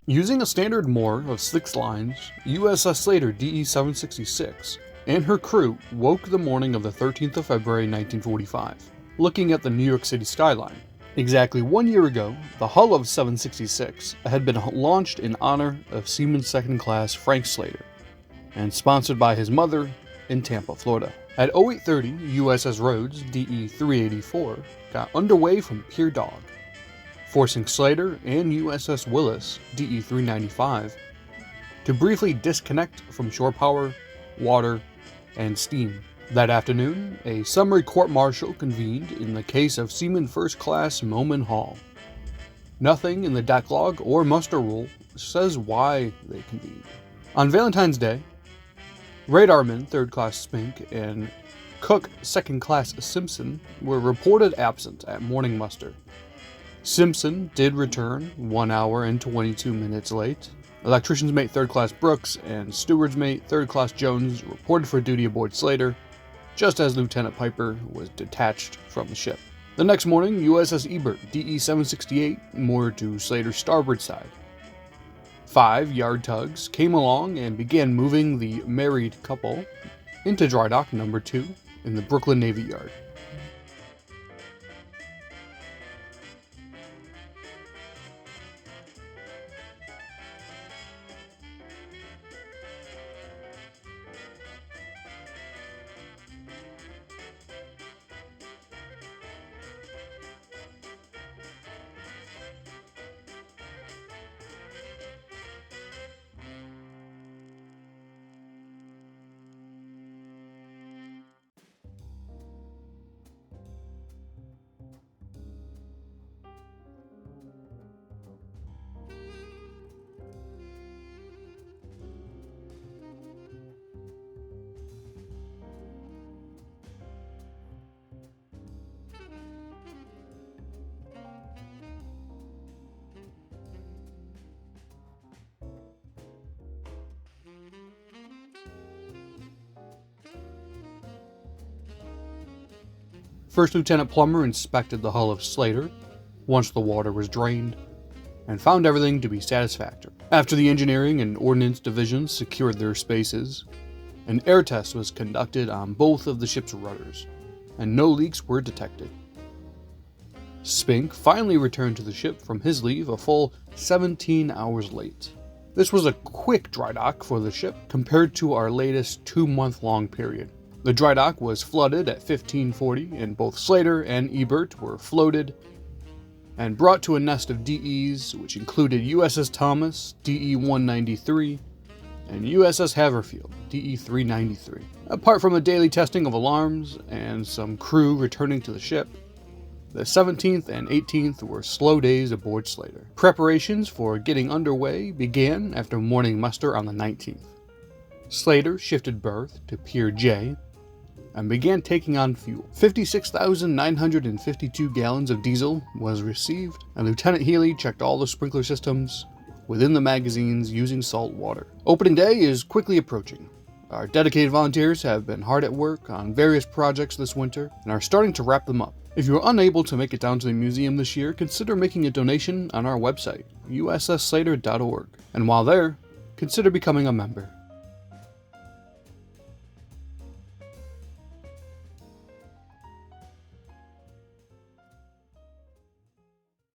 Using a standard moor of 6 lines, USS Slater DE-766 and her crew woke the morning of the 13th of February 1945, looking at the New York City skyline. Exactly 1 year ago, the hull of 766 had been launched in honor of Seaman Second Class Frank Slater, and sponsored by his mother in Tampa, Florida. At 08:30, USS Rhodes DE-384 got underway from Pier Dog, forcing Slater and USS Willis DE-395 to briefly disconnect from shore power, water, and steam. That afternoon, a summary court-martial convened in the case of Seaman First Class Moman Hall. Nothing in the deck log or muster rule says why they convened. On Valentine's Day, Radarman Third Class Spink and Cook Second Class Simpson were reported absent at morning muster. Simpson did return 1 hour and 22 minutes late. Electrician's Mate Third Class Brooks and Steward's Mate Third Class Jones reported for duty aboard Slater, just as Lieutenant Piper was detached from the ship. The next morning, USS EBERT DE-768 moored to Slater's starboard side. 5 yard tugs came along and began moving the married couple into dry dock number 2 in the Brooklyn Navy Yard. First Lieutenant Plummer inspected the hull of Slater once the water was drained, and found everything to be satisfactory. After the engineering and ordnance divisions secured their spaces, an air test was conducted on both of the ship's rudders, and no leaks were detected. Spink finally returned to the ship from his leave a full 17 hours late. This was a quick dry dock for the ship compared to our latest 2-month-long period. The dry dock was flooded at 1540, and both Slater and Ebert were floated and brought to a nest of DEs, which included USS Thomas, DE-193, and USS Haverfield, DE-393. Apart from the daily testing of alarms and some crew returning to the ship, the 17th and 18th were slow days aboard Slater. Preparations for getting underway began after morning muster on the 19th. Slater shifted berth to Pier J and began taking on fuel. 56,952 gallons of diesel was received, and Lieutenant Healy checked all the sprinkler systems within the magazines using salt water. Opening day is quickly approaching. Our dedicated volunteers have been hard at work on various projects this winter and are starting to wrap them up. If you are unable to make it down to the museum this year, consider making a donation on our website, ussslater.org. And while there, consider becoming a member.